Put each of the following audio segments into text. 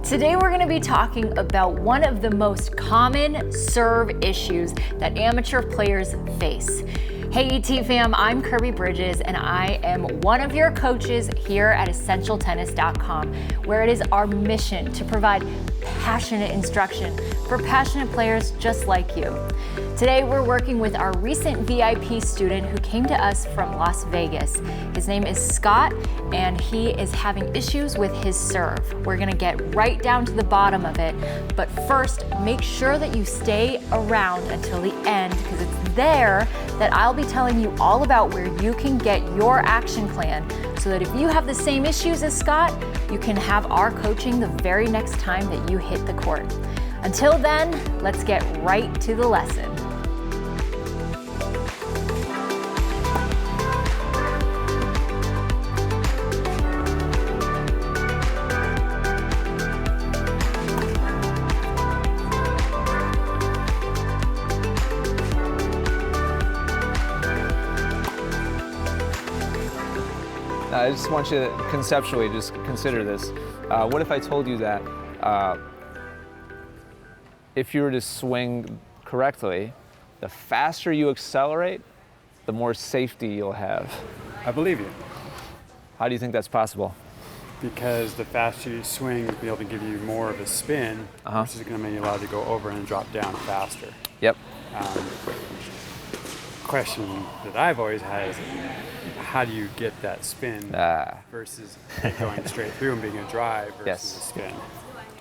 Today we're going to be talking about one of the most common serve issues that amateur players face. Hey ET fam, I'm Kirby Bridges and I am one of your coaches here at EssentialTennis.com, where it is our mission to provide passionate instruction for passionate players just like you. Today we're working with our recent VIP student who came to us from Las Vegas. His name is Scott and he is having issues with his serve. We're gonna get right down to the bottom of it, but first make sure that you stay around until the end because it's there that I'll be telling you all about where you can get your action plan so that if you have the same issues as Scott, you can have our coaching the very next time that you hit the court. Until then, let's get right to the lesson. I just want you to conceptually just consider this. What if I told you that if you were to swing correctly, the faster you accelerate, the more safety you'll have? I believe you. How do you think that's possible? Because the faster you swing, you'll be able to give you more of a spin, which is going to make you allowed to go over and drop down faster. Yep. Question that I've always had is, how do you get that spin versus going straight through and being a drive versus a spin?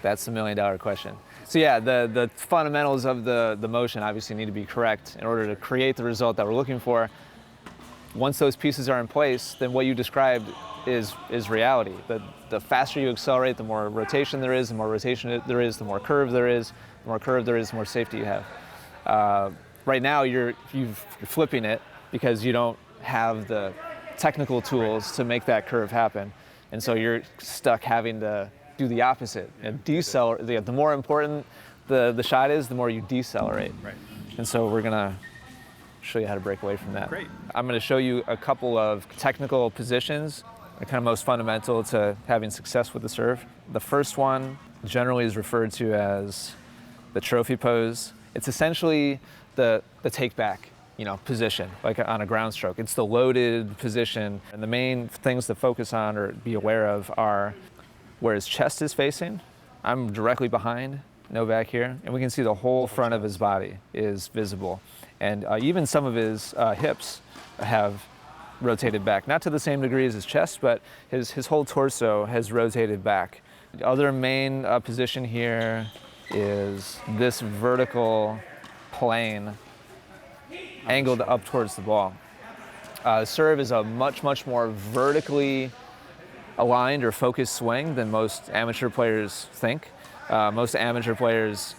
That's the $1 million question. So yeah, the fundamentals of the motion obviously need to be correct in order to create the result that we're looking for. Once those pieces are in place, then what you described is reality. The faster you accelerate, the more rotation there is, the more rotation there is, the more curve there is, the more curve there is, the more safety you have. Right now, you're flipping it because you don't have the technical tools to make that curve happen. And so you're stuck having to do the opposite and decelerate. The more important the shot is, the more you decelerate. Right. And so we're gonna show you how to break away from that. Great. I'm gonna show you a couple of technical positions, the kind of most fundamental to having success with the serve. The first one generally is referred to as the trophy pose. It's essentially the take back, position, like on a ground stroke. It's the loaded position. And the main things to focus on or be aware of are where his chest is facing. I'm directly behind Novak here, and we can see the whole front of his body is visible. And even some of his hips have rotated back. Not to the same degree as his chest, but his whole torso has rotated back. The other main position here is this vertical plane angled up towards the ball. Serve is a much more vertically aligned or focused swing than most amateur players think. Most amateur players,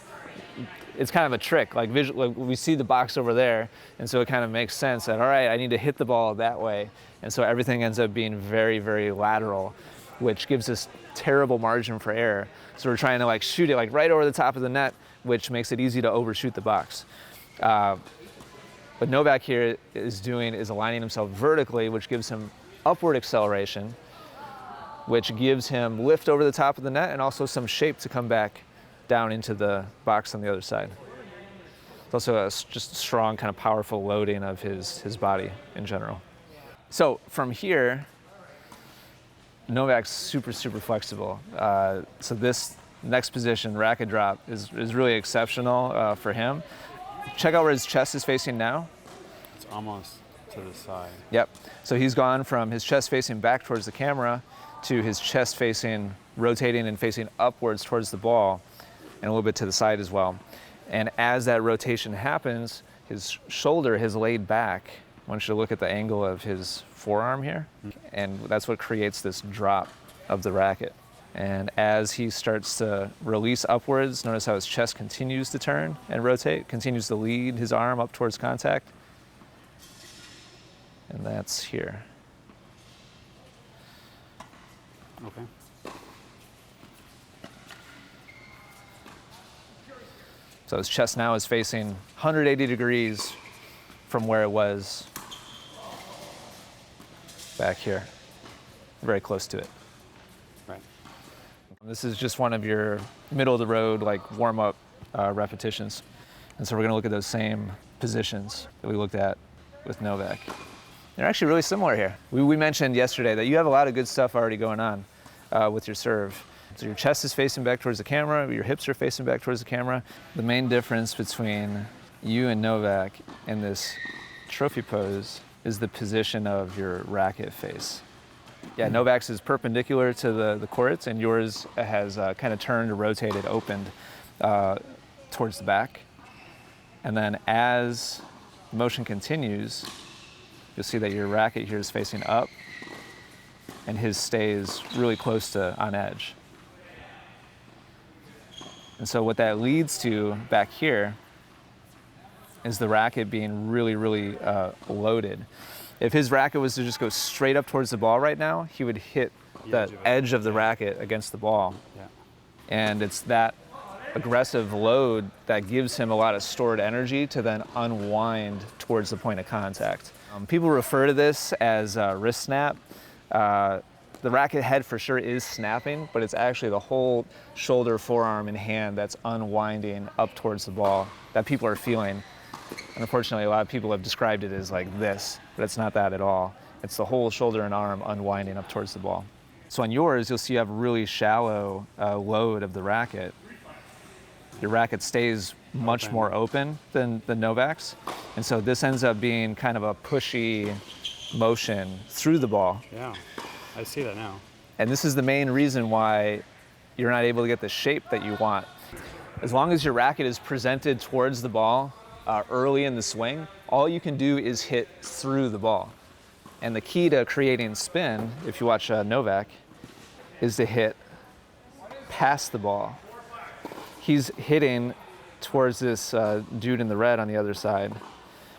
it's kind of a trick. Like we see the box over there, and so it kind of makes sense that, all right, I need to hit the ball that way. And so everything ends up being very, very lateral, which gives us terrible margin for error. So we're trying to shoot it right over the top of the net, which makes it easy to overshoot the box. What Novak here is doing is aligning himself vertically, which gives him upward acceleration, which gives him lift over the top of the net and also some shape to come back down into the box on the other side. It's also just a strong, kind of powerful loading of his body in general. So from here, Novak's super flexible. So this next position, racket drop, is really exceptional for him. Check out where his chest is facing now. It's almost to the side. Yep. So he's gone from his chest facing back towards the camera to his chest facing, rotating and facing upwards towards the ball and a little bit to the side as well. And as that rotation happens, his shoulder has laid back. I want you to look at the angle of his forearm here, and that's what creates this drop of the racket. And as he starts to release upwards, notice how his chest continues to turn and rotate, continues to lead his arm up towards contact. And that's here. Okay. So his chest now is facing 180 degrees from where it was back here, very close to it. Right. This is just one of your middle of the road, like warm-up repetitions. And so we're gonna look at those same positions that we looked at with Novak. They're actually really similar here. We mentioned yesterday that you have a lot of good stuff already going on with your serve. So your chest is facing back towards the camera, your hips are facing back towards the camera. The main difference between you and Novak in this trophy pose is the position of your racket face. Yeah, Novak's is perpendicular to the courts, and yours has kind of turned or rotated, opened towards the back. And then as the motion continues, you'll see that your racket here is facing up, and his stays really close to on edge. And so what that leads to back here is the racket being really, really loaded. If his racket was to just go straight up towards the ball right now, he would hit the edge of the racket against the ball. Yeah. And it's that aggressive load that gives him a lot of stored energy to then unwind towards the point of contact. People refer to this as wrist snap. The racket head for sure is snapping, but it's actually the whole shoulder, forearm, and hand that's unwinding up towards the ball that people are feeling. And unfortunately, a lot of people have described it as like this, but it's not that at all. It's the whole shoulder and arm unwinding up towards the ball. So on yours, you'll see you have a really shallow load of the racket. Your racket stays much more open than Novak's. And so this ends up being kind of a pushy motion through the ball. Yeah, I see that now. And this is the main reason why you're not able to get the shape that you want. As long as your racket is presented towards the ball early in the swing, all you can do is hit through the ball. And the key to creating spin, if you watch Novak, is to hit past the ball. He's hitting towards this dude in the red on the other side,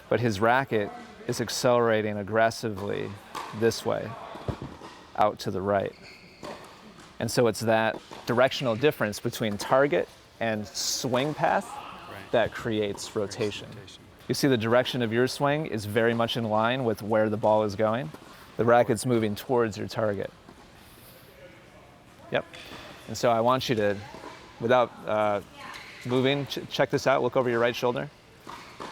but his racket is accelerating aggressively this way, out to the right. And so it's that directional difference between target and swing path that creates rotation. You see the direction of your swing is very much in line with where the ball is going. The racket's moving towards your target. Yep. And so I want you to, without moving, check this out, look over your right shoulder.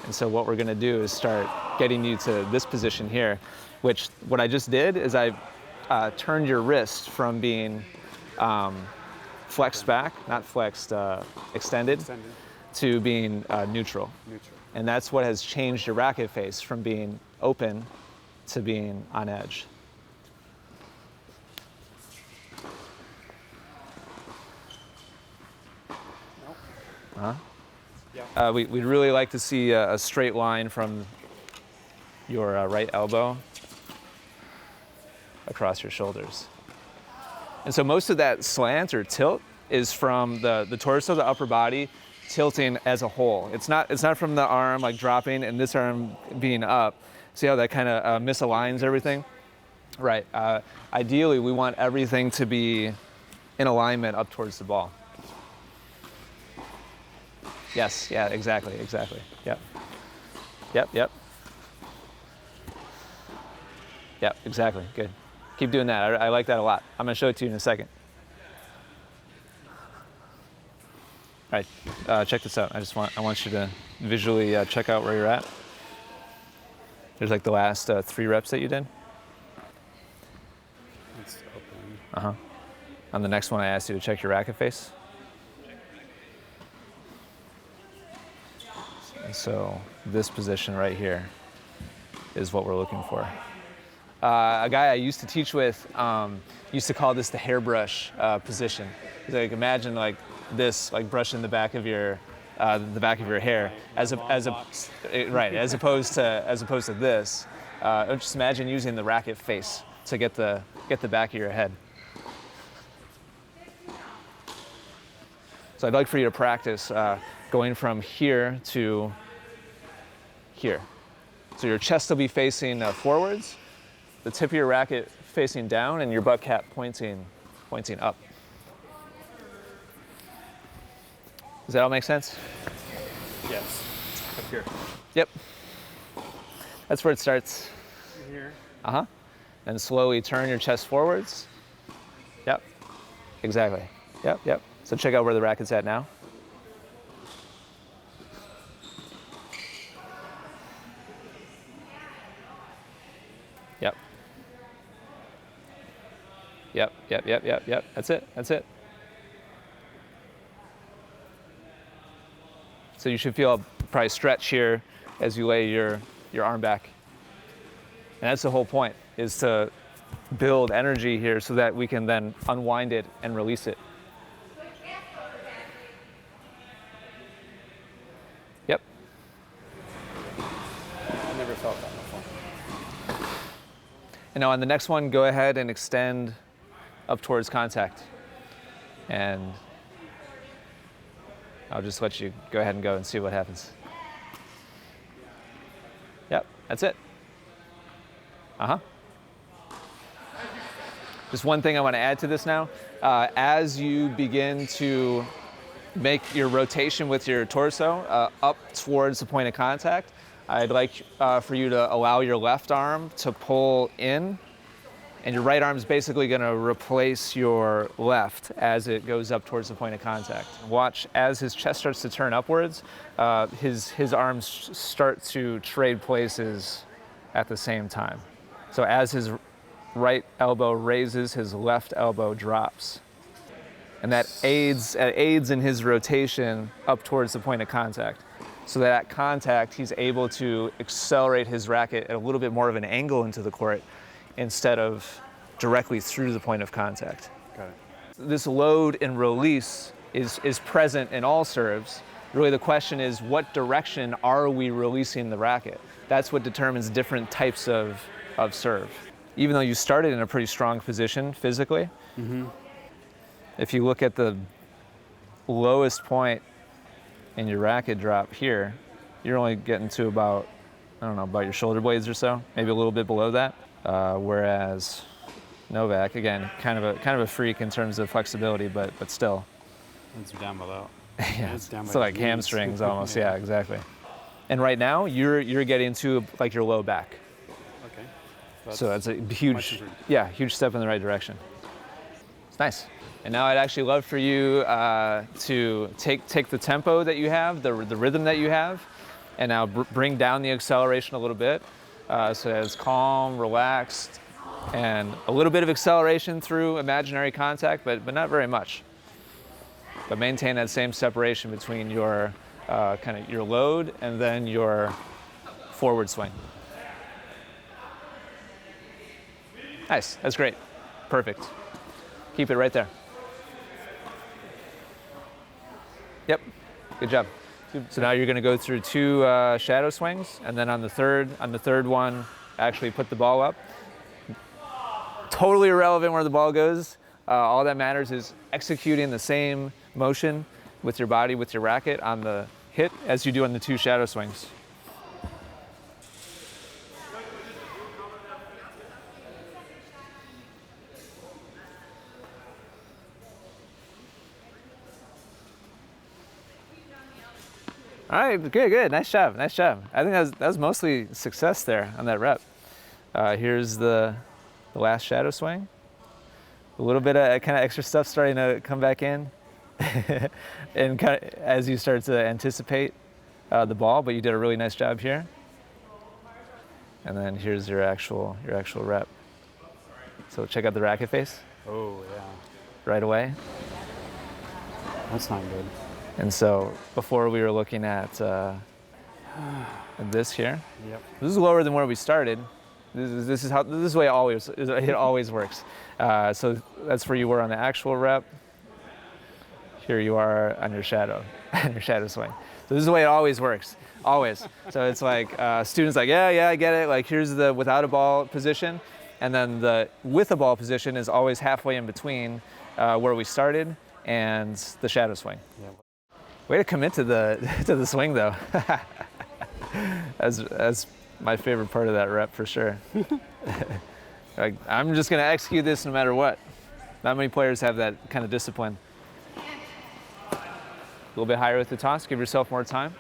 And so what we're gonna do is start getting you to this position here, which what I just did is I turned your wrist from being flexed back, not flexed, extended, to being neutral. And that's what has changed your racket face from being open to being on edge. We'd really like to see a straight line from your right elbow across your shoulders. And so most of that slant or tilt is from the torso, the upper body, tilting as a whole. It's not from the arm like dropping and this arm being up. See how that kind of misaligns everything? Right. Ideally, we want everything to be in alignment up towards the ball. Yes, yeah, exactly. Yep. Yep, exactly, good. Keep doing that, I like that a lot. I'm gonna show it to you in a second. All right, check this out. I want you to visually check out where you're at. There's like the last 3 reps that you did. It's open. On the next one, I asked you to check your racket face. And so this position right here is what we're looking for. A guy I used to teach with used to call this the hairbrush position. He's like, imagine like this, like brushing the back of your hair, as opposed to this. Just imagine using the racket face to get the back of your head. So I'd like for you to practice going from here to here. So your chest will be facing forwards, the tip of your racket facing down, and your butt cap pointing up. Does that all make sense? Yes. Up here. Yep. That's where it starts. Here. And slowly turn your chest forwards. Yep. Exactly. Yep, yep. So check out where the racket's at now. Yep. Yep, yep, yep, yep, yep. That's it, that's it. So you should feel probably stretch here as you lay your arm back. And that's the whole point, is to build energy here so that we can then unwind it and release it. Yep. I never felt that before. And now on the next one, go ahead and extend up towards contact. And I'll just let you go ahead and go and see what happens. Yep, that's it. Uh-huh. Just one thing I want to add to this now. As you begin to make your rotation with your torso up towards the point of contact, I'd like for you to allow your left arm to pull in, and your right arm is basically going to replace your left as it goes up towards the point of contact. Watch as his chest starts to turn upwards, his arms start to trade places at the same time. So as his right elbow raises, his left elbow drops. And that aids in his rotation up towards the point of contact. So that at contact, he's able to accelerate his racket at a little bit more of an angle into the court instead of directly through the point of contact. Got it. This load and release is present in all serves. Really the question is, what direction are we releasing the racket? That's what determines different types of serve. Even though you started in a pretty strong position physically, if you look at the lowest point in your racket drop here, you're only getting to about, I don't know, about your shoulder blades or so, maybe a little bit below that. Whereas Novak, again, kind of a freak in terms of flexibility, but still. It's down below. Yeah, it's down so like hamstrings almost. Yeah, exactly. And right now you're getting to like your low back. Okay. So that's a huge step in the right direction. It's nice. And now I'd actually love for you to take the tempo that you have, the rhythm that you have, and now bring down the acceleration a little bit. So it's calm, relaxed, and a little bit of acceleration through imaginary contact, but not very much. But maintain that same separation between your kind of your load and then your forward swing. Nice, that's great. Perfect. Keep it right there. Yep, good job. So now you're going to go through two shadow swings, and then on the third one, actually put the ball up. Totally irrelevant where the ball goes. All that matters is executing the same motion with your body, with your racket on the hit as you do on the two shadow swings. All right, good, nice job. I think that was mostly success there on that rep. Here's the last shadow swing. A little bit of kind of extra stuff starting to come back in, and kind of as you start to anticipate the ball, but you did a really nice job here. And then here's your actual rep. So check out the racket face. Oh yeah. Right away. That's not good. And so before we were looking at this here. Yep. This is lower than where we started. This is the way it always works. So that's where you were on the actual rep. Here you are on your shadow swing. So this is the way it always works, always. So it's like students like, yeah, I get it. Like here's the without a ball position, and then the with a ball position is always halfway in between where we started and the shadow swing. Yeah. Way to commit to the swing though. As my favorite part of that rep for sure. Like, I'm just gonna execute this no matter what. Not many players have that kind of discipline. A little bit higher with the toss, give yourself more time.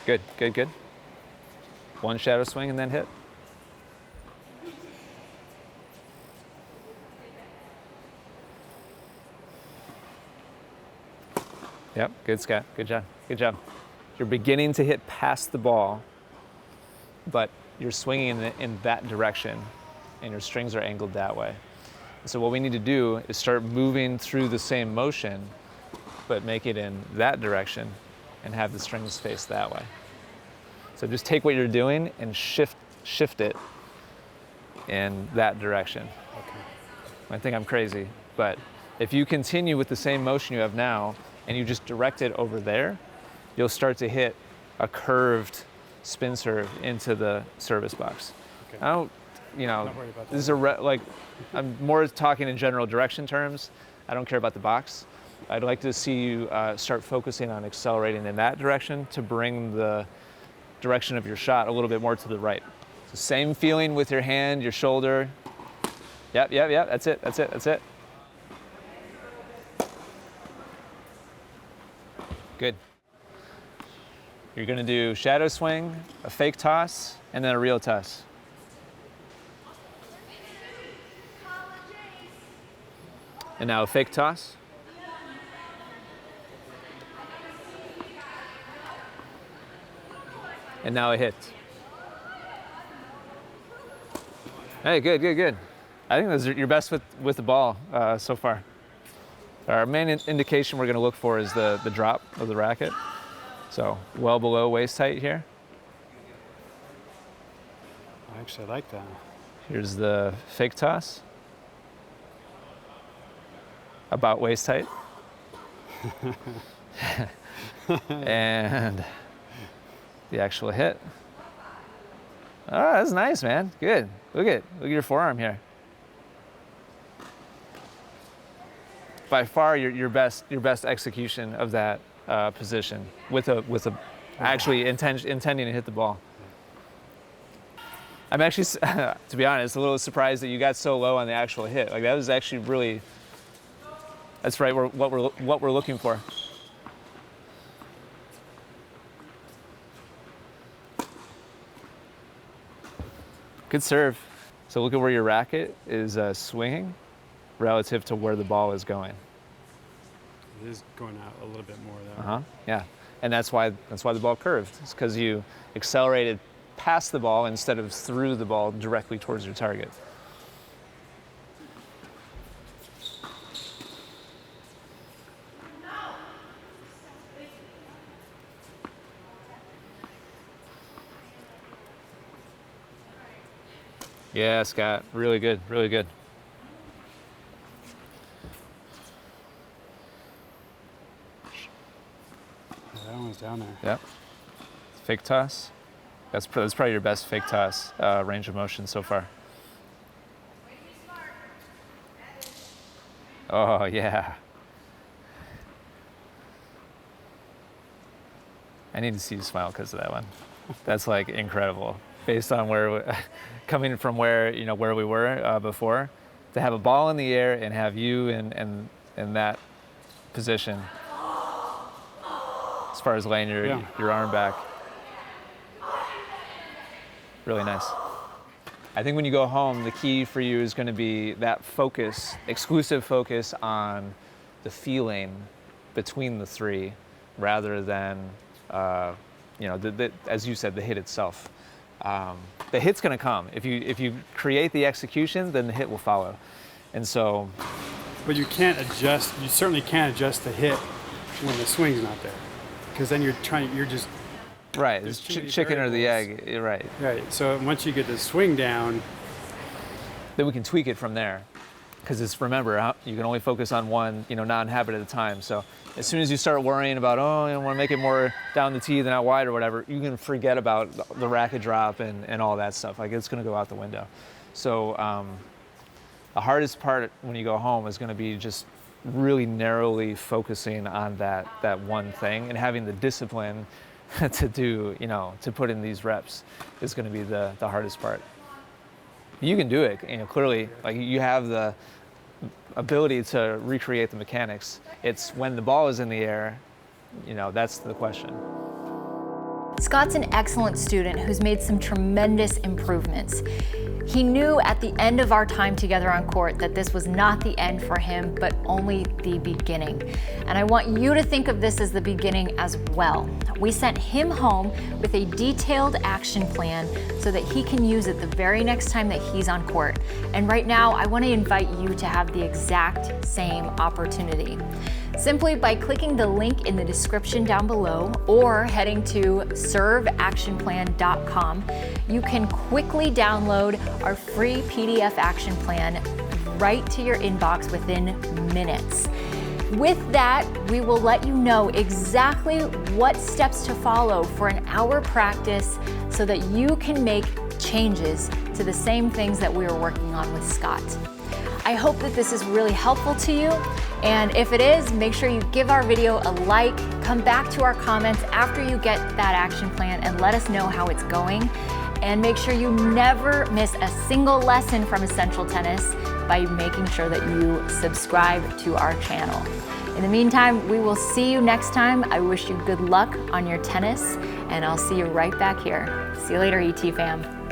Good. one shadow swing and then hit. Yep, good, Scott. Good job. Good job. You're beginning to hit past the ball, but you're swinging in that direction, and your strings are angled that way. So what we need to do is start moving through the same motion, but make it in that direction and have the strings face that way. So just take what you're doing and shift it in that direction. Okay. I think I'm crazy, but if you continue with the same motion you have now and you just direct it over there, you'll start to hit a curved spin serve into the service box. Okay. I don't, you know, Not worried about this is like, I'm more talking in general direction terms. I don't care about the box. I'd like to see you start focusing on accelerating in that direction to bring the direction of your shot a little bit more to the right. So same feeling with your hand, your shoulder. Yep, that's it, that's it, that's it. Good. You're gonna do shadow swing, a fake toss, and then a real toss. And now a fake toss. And now a hit. Hey, good, good, good. I think those are your best with the ball so far. Our main indication we're gonna look for is the drop of the racket. So well below waist height here. I actually like that. Here's the fake toss. About waist height. And the actual hit. Oh, that's nice, man. Good. Look at your forearm here. By far your best execution of that position with a actually intending to hit the ball. I'm actually, to be honest, a little surprised that you got so low on the actual hit. Like that was actually really. That's right. What we're looking for. Good serve. So look at where your racket is swinging relative to where the ball is going. It is going out a little bit more though. Yeah, and that's why the ball curved. It's because you accelerated past the ball instead of through the ball directly towards your target. Yeah, Scott, really good, really good. Yeah, that one's down there. Yep. Fake toss. That's probably your best fake toss range of motion so far. Oh, yeah. I need to see you smile because of that one. That's like incredible. Based on coming from where we were before, to have a ball in the air and have you in that position, as far as laying your arm back, really nice. I think when you go home, the key for you is going to be that focus, exclusive focus on the feeling between the three, rather than as you said, the hit itself. The hit's going to come. If you create the execution, then the hit will follow. And so. But you can't adjust. You certainly can't adjust the hit when the swing's not there, because then you're just. Right. It's chicken or the egg. Right. Right. So once you get the swing down, then we can tweak it from there. Because remember, you can only focus on one, non-habit at a time. So as soon as you start worrying about, I want to make it more down the tee than out wide or whatever, you can forget about the racket drop and all that stuff. Like it's going to go out the window. So the hardest part when you go home is going to be just really narrowly focusing on that one thing and having the discipline to do, to put in these reps is going to be the hardest part. You can do it, clearly, like you have the ability to recreate the mechanics. It's when the ball is in the air, that's the question. Scott's an excellent student who's made some tremendous improvements. He knew at the end of our time together on court that this was not the end for him, but only the beginning. And I want you to think of this as the beginning as well. We sent him home with a detailed action plan so that he can use it the very next time that he's on court. And right now, I want to invite you to have the exact same opportunity. Simply by clicking the link in the description down below or heading to serveactionplan.com, you can quickly download our free PDF action plan right to your inbox within minutes. With that, we will let you know exactly what steps to follow for an hour practice so that you can make changes to the same things that we are working on with Scott. I hope that this is really helpful to you, and if it is, make sure you give our video a like, come back to our comments after you get that action plan and let us know how it's going, and make sure you never miss a single lesson from Essential Tennis by making sure that you subscribe to our channel. In the meantime, we will see you next time. I wish you good luck on your tennis, and I'll see you right back here. See you later, ET fam.